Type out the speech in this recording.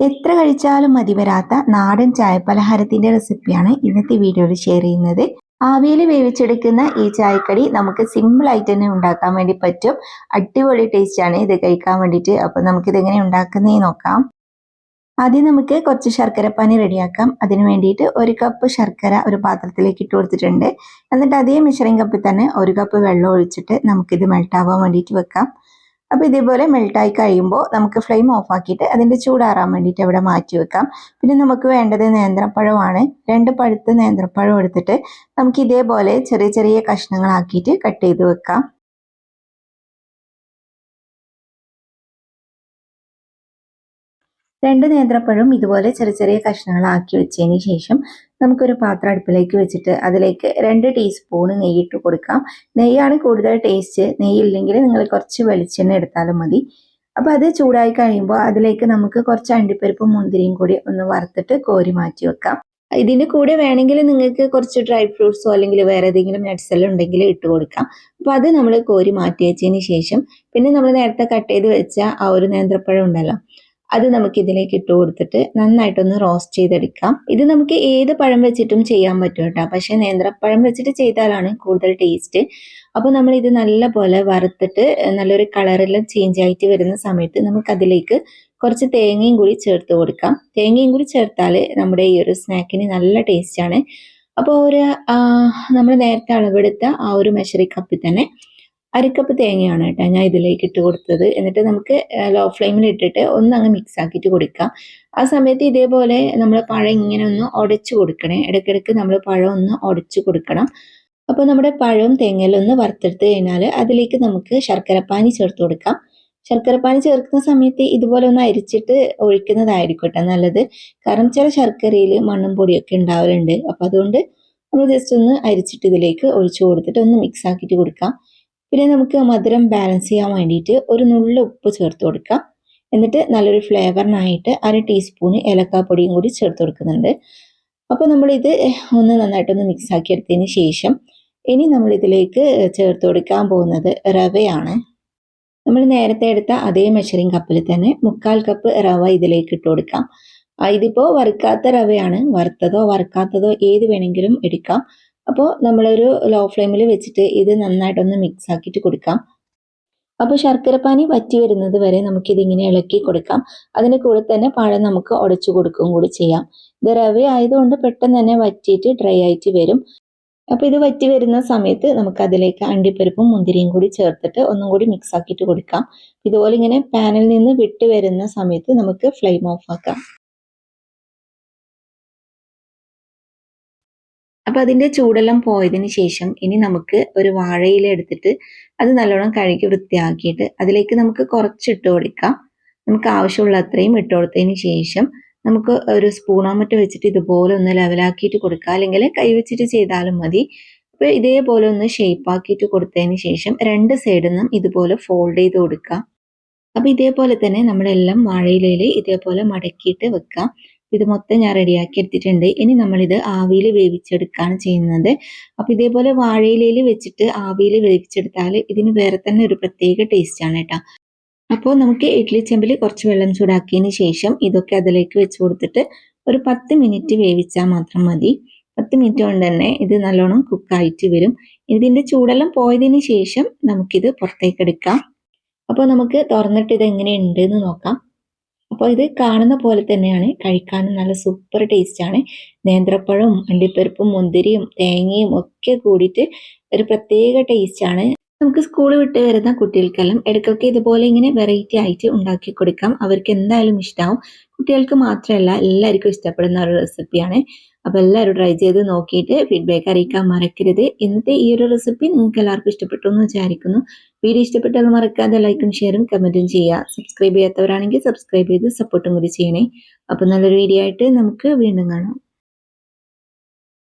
എത്ര കഴിച്ചാലും മതി വരാത്ത നാടൻ ചായപലഹാരത്തിന്റെ റെസിപ്പിയാണ് ഇന്നത്തെ വീഡിയോയിൽ ഷെയർ ചെയ്യുന്നത്. ആവിയിൽ വേവിച്ചെടുക്കുന്ന ഈ ചായക്കടി നമുക്ക് സിമ്പിൾ ആയിട്ട് തന്നെ ഉണ്ടാക്കാൻ വേണ്ടി പറ്റും. അടിപൊളി ടേസ്റ്റ് ആണ് ഇത് കഴിക്കാൻ വേണ്ടിയിട്ട്. അപ്പോൾ നമുക്കിത് എങ്ങനെ ഉണ്ടാക്കുന്നതെന്ന് നോക്കാം. ആദ്യം നമുക്ക് കുറച്ച് ശർക്കരപ്പാനി റെഡിയാക്കാം. അതിന് വേണ്ടിയിട്ട് 1 കപ്പ് ശർക്കര ഒരു പാത്രത്തിലേക്ക് ഇട്ട് കൊടുത്തിട്ടുണ്ട്. എന്നിട്ട് അതേ മെഷറിംഗ് കപ്പിൽ തന്നെ 1 കപ്പ് വെള്ളം ഒഴിച്ചിട്ട് നമുക്കിത് മെൽട്ടാവാൻ വേണ്ടിയിട്ട് വെക്കാം. അപ്പോൾ ഇതേപോലെ മെൽട്ടായി കഴിയുമ്പോൾ നമുക്ക് ഫ്ലെയിം ഓഫ് ആക്കിയിട്ട് അതിൻ്റെ ചൂടാറാൻ വേണ്ടിയിട്ട് അവിടെ മാറ്റി വെക്കാം. പിന്നെ നമുക്ക് വേണ്ടത് നേന്ത്രപ്പഴമാണ്. 2 പഴുത്ത നേന്ത്രപ്പഴം എടുത്തിട്ട് നമുക്ക് ഇതേപോലെ ചെറിയ ചെറിയ കഷ്ണങ്ങളാക്കിയിട്ട് കട്ട് ചെയ്ത് വെക്കാം. രണ്ട് നേന്ത്രപ്പഴം ഇതുപോലെ ചെറിയ ചെറിയ കഷ്ണങ്ങളാക്കി വെച്ചതിന് ശേഷം നമുക്കൊരു പാത്രം അടുപ്പിലേക്ക് വെച്ചിട്ട് അതിലേക്ക് 2 ടീസ്പൂൺ നെയ്യിട്ട് കൊടുക്കാം. നെയ്യാണ് കൂടുതൽ ടേസ്റ്റ്. നെയ്യില്ലെങ്കിൽ നിങ്ങൾ കുറച്ച് വെളിച്ചെണ്ണ എടുത്താലും മതി. അപ്പോൾ അത് ചൂടായി കഴിയുമ്പോൾ അതിലേക്ക് നമുക്ക് കുറച്ച് അണ്ടിപ്പരിപ്പും മുന്തിരിയും കൂടി ഒന്ന് വറുത്തിട്ട് കോരി മാറ്റി വെക്കാം. ഇതിൻ്റെ കൂടെ വേണമെങ്കിൽ നിങ്ങൾക്ക് കുറച്ച് ഡ്രൈ ഫ്രൂട്ട്സോ അല്ലെങ്കിൽ വേറെ ഏതെങ്കിലും നട്ട്സ് എല്ലാം ഉണ്ടെങ്കിൽ ഇട്ട് കൊടുക്കാം. അപ്പോൾ അത് നമ്മൾ കോരി മാറ്റി വെച്ചതിന് ശേഷം പിന്നെ നമ്മൾ നേരത്തെ കട്ട് ചെയ്ത് വെച്ച ആ ഒരു നേന്ത്രപ്പഴം ഉണ്ടല്ലോ, അത് നമുക്ക് ഇതിലേക്ക് ഇട്ട് കൊടുത്തിട്ട് നന്നായിട്ടൊന്ന് റോസ്റ്റ് ചെയ്തെടുക്കാം. ഇത് നമുക്ക് ഏത് പഴം വെച്ചിട്ടും ചെയ്യാൻ പറ്റും കേട്ടോ, പക്ഷേ നേന്ത്രപ്പഴം വെച്ചിട്ട് ചെയ്താലാണ് കൂടുതൽ ടേസ്റ്റ്. അപ്പോൾ നമ്മൾ ഇത് നല്ല പോലെ വറുത്തിട്ട് നല്ലൊരു കളറെല്ലാം ചേഞ്ച് ആയിട്ട് വരുന്ന സമയത്ത് നമുക്കതിലേക്ക് കുറച്ച് തേങ്ങയും കൂടി ചേർത്ത് കൊടുക്കാം. തേങ്ങയും കൂടി ചേർത്താൽ നമ്മുടെ ഈ ഒരു സ്നാക്കിന് നല്ല ടേസ്റ്റാണ്. അപ്പോൾ നമ്മൾ നേരത്തെ അളവെടുത്ത ആ ഒരു മെഷറിംഗ് കപ്പിൽ തന്നെ 1 കപ്പ് തേങ്ങയാണ് കേട്ടോ ഞാൻ ഇതിലേക്ക് ഇട്ട് കൊടുത്തത്. എന്നിട്ട് നമുക്ക് ലോ ഫ്ലെയിമിൽ ഇട്ടിട്ട് ഒന്നങ്ങ് മിക്സ് ആക്കിയിട്ട് കൊടുക്കാം. ആ സമയത്ത് ഇതേപോലെ നമ്മൾ പഴം ഇങ്ങനെ ഒന്ന് ഉടച്ചു കൊടുക്കണേ. ഇടയ്ക്കിടയ്ക്ക് നമ്മൾ പഴം ഒന്ന് ഉടച്ചു കൊടുക്കണം. അപ്പോൾ നമ്മുടെ പഴവും തേങ്ങയെല്ലാം ഒന്ന് വറുത്തെടുത്ത് കഴിഞ്ഞാൽ അതിലേക്ക് നമുക്ക് ശർക്കരപ്പാനി ചേർത്ത് കൊടുക്കാം. ശർക്കരപ്പാനി ചേർക്കുന്ന സമയത്ത് ഇതുപോലെ ഒന്ന് അരിച്ചിട്ട് ഒഴിക്കുന്നതായിരിക്കും കേട്ടോ നല്ലത്. കാരണം ചില ശർക്കരയിൽ മണ്ണും പൊടിയൊക്കെ ഉണ്ടാവലുണ്ട്. അപ്പോൾ അതുകൊണ്ട് നമ്മൾ ജസ്റ്റ് ഒന്ന് അരിച്ചിട്ട് ഇതിലേക്ക് ഒഴിച്ചു കൊടുത്തിട്ട് ഒന്ന് മിക്സ് ആക്കിയിട്ട് കൊടുക്കാം. പിന്നെ നമുക്ക് മധുരം ബാലൻസ് ചെയ്യാൻ വേണ്ടിയിട്ട് ഒരു നുള്ള് ഉപ്പ് ചേർത്ത് കൊടുക്കാം. എന്നിട്ട് നല്ലൊരു ഫ്ലേവറിനായിട്ട് 1 ടീസ്പൂൺ ഏലക്കാപ്പൊടിയും കൂടി ചേർത്ത് കൊടുക്കുന്നുണ്ട്. അപ്പോൾ നമ്മളിത് ഒന്ന് നന്നായിട്ടൊന്ന് മിക്സ് ആക്കി എടുത്തതിന് ശേഷം ഇനി നമ്മൾ ഇതിലേക്ക് ചേർത്ത് കൊടുക്കാൻ പോകുന്നത് റവയാണ്. നമ്മൾ നേരത്തെ എടുത്ത അതേ മെഷറിംഗ് കപ്പിൽ തന്നെ 1/4 കപ്പ് റവ ഇതിലേക്ക് ഇട്ട് കൊടുക്കാം. ഇതിപ്പോൾ വറുക്കാത്ത റവയാണ്. വറുത്തതോ വറുക്കാത്തതോ ഏത് വേണമെങ്കിലും എടുക്കാം. അപ്പോൾ നമ്മളൊരു ലോ ഫ്ലെയിമിൽ വെച്ചിട്ട് ഇത് നന്നായിട്ടൊന്ന് മിക്സ് ആക്കിയിട്ട് കൊടുക്കാം. അപ്പോൾ ശർക്കരപ്പാനി വറ്റി വരുന്നത് വരെ നമുക്കിതിങ്ങനെ ഇളക്കി കൊടുക്കാം. അതിന് കൂടെ തന്നെ പഴം നമുക്ക് ഉടച്ചു കൊടുക്കുകയും കൂടി ചെയ്യാം. ഇത് റവ ആയതുകൊണ്ട് പെട്ടെന്ന് തന്നെ വറ്റിയിട്ട് ഡ്രൈ ആയിട്ട് വരും. അപ്പോൾ ഇത് വറ്റി വരുന്ന സമയത്ത് നമുക്ക് അതിലേക്ക് അണ്ടിപ്പരിപ്പും മുന്തിരിയും കൂടി ചേർത്തിട്ട് ഒന്നും കൂടി മിക്സ് ആക്കിയിട്ട് കൊടുക്കാം. ഇതുപോലെ ഇങ്ങനെ പാനിൽ നിന്ന് വിട്ട് വരുന്ന സമയത്ത് നമുക്ക് ഫ്ലെയിം ഓഫ് ആക്കാം. അപ്പോൾ അതിൻ്റെ ചൂടെല്ലാം പോയതിന് ശേഷം ഇനി നമുക്ക് ഒരു വാഴയില എടുത്തിട്ട് അത് നല്ലോണം കഴുകി വൃത്തിയാക്കിയിട്ട് അതിലേക്ക് നമുക്ക് കുറച്ചിട്ട് കൊടുക്കാം. നമുക്ക് ആവശ്യമുള്ള അത്രയും ഇട്ട് കൊടുത്തതിന് ശേഷം നമുക്ക് ഒരു സ്പൂണോ മറ്റോ വെച്ചിട്ട് ഇതുപോലെ ഒന്ന് ലെവലാക്കിയിട്ട് കൊടുക്കുക. അല്ലെങ്കിൽ കൈ വെച്ചിട്ട് ചെയ്താലും മതി. അപ്പോൾ ഇതേപോലെ ഒന്ന് ഷേപ്പ് ആക്കിയിട്ട് കൊടുത്തതിന് ശേഷം 2 സൈഡിൽ നിന്നും ഇതുപോലെ ഫോൾഡ് ചെയ്ത് കൊടുക്കുക. അപ്പോൾ ഇതേപോലെ തന്നെ നമ്മളെല്ലാം വാഴയിലയിൽ ഇതേപോലെ മടക്കിയിട്ട് വെക്കാം. ഇത് മൊത്തം ഞാൻ റെഡിയാക്കി എടുത്തിട്ടുണ്ട്. ഇനി നമ്മളിത് ആവിയിൽ വേവിച്ചെടുക്കുകയാണ് ചെയ്യുന്നത്. അപ്പോൾ ഇതേപോലെ വാഴയിലയിൽ വെച്ചിട്ട് ആവിയിൽ വേവിച്ചെടുത്താൽ ഇതിന് വേറെ തന്നെ ഒരു പ്രത്യേക ടേസ്റ്റാണ് കേട്ടോ. അപ്പോൾ നമുക്ക് ഇഡ്ഡലി ചെമ്പിൽ കുറച്ച് വെള്ളം ചൂടാക്കിയതിന് ശേഷം ഇതൊക്കെ അതിലേക്ക് വെച്ച് കൊടുത്തിട്ട് ഒരു 10 മിനിറ്റ് വേവിച്ചാൽ മാത്രം മതി. 10 മിനിറ്റ് കൊണ്ട് തന്നെ ഇത് നല്ലോണം കുക്കായിട്ട് വരും. ഇതിൻ്റെ ചൂടെല്ലാം പോയതിന് ശേഷം നമുക്കിത് പുറത്തേക്ക് എടുക്കാം. അപ്പോൾ നമുക്ക് തുറന്നിട്ട് ഇത് എങ്ങനെയുണ്ട് എന്ന് നോക്കാം. അപ്പോൾ ഇത് കാണുന്ന പോലെ തന്നെയാണ്, കഴിക്കാനും നല്ല സൂപ്പർ ടേസ്റ്റാണ്. നേന്ത്രപ്പഴവും അണ്ടിപ്പരിപ്പും മുന്തിരിയും തേങ്ങയും ഒക്കെ കൂടിയിട്ട് ഒരു പ്രത്യേക ടേസ്റ്റാണ്. നമുക്ക് സ്കൂൾ വിട്ട് വരുന്ന കുട്ടികൾക്കെല്ലാം ഇടയ്ക്കൊക്കെ ഇതുപോലെ ഇങ്ങനെ വെറൈറ്റി ആയിട്ട് ഉണ്ടാക്കി കൊടുക്കാം. അവർക്ക് എന്തായാലും ഇഷ്ടമാവും. കുട്ടികൾക്ക് മാത്രമല്ല എല്ലാവർക്കും ഇഷ്ടപ്പെടുന്ന ഒരു റെസിപ്പിയാണ്. അപ്പോൾ എല്ലാവരും ട്രൈ ചെയ്ത് നോക്കിയിട്ട് ഫീഡ്ബാക്ക് അറിയിക്കാൻ മറക്കരുത്. ഇന്നത്തെ ഈ ഒരു റെസിപ്പി നിങ്ങൾക്ക് എല്ലാവർക്കും ഇഷ്ടപ്പെട്ടു എന്ന് വിചാരിക്കുന്നു. വീഡിയോ ഇഷ്ടപ്പെട്ടാൽ മറക്കാതെ ലൈക്കും ഷെയറും കമൻറ്റും ചെയ്യുക. സബ്സ്ക്രൈബ് ചെയ്യാത്തവരാണെങ്കിൽ സബ്സ്ക്രൈബ് ചെയ്ത് സപ്പോർട്ടും കൂടി ചെയ്യണേ. അപ്പോൾ നല്ലൊരു വീഡിയോ ആയിട്ട് നമുക്ക് വീണ്ടും കാണാം.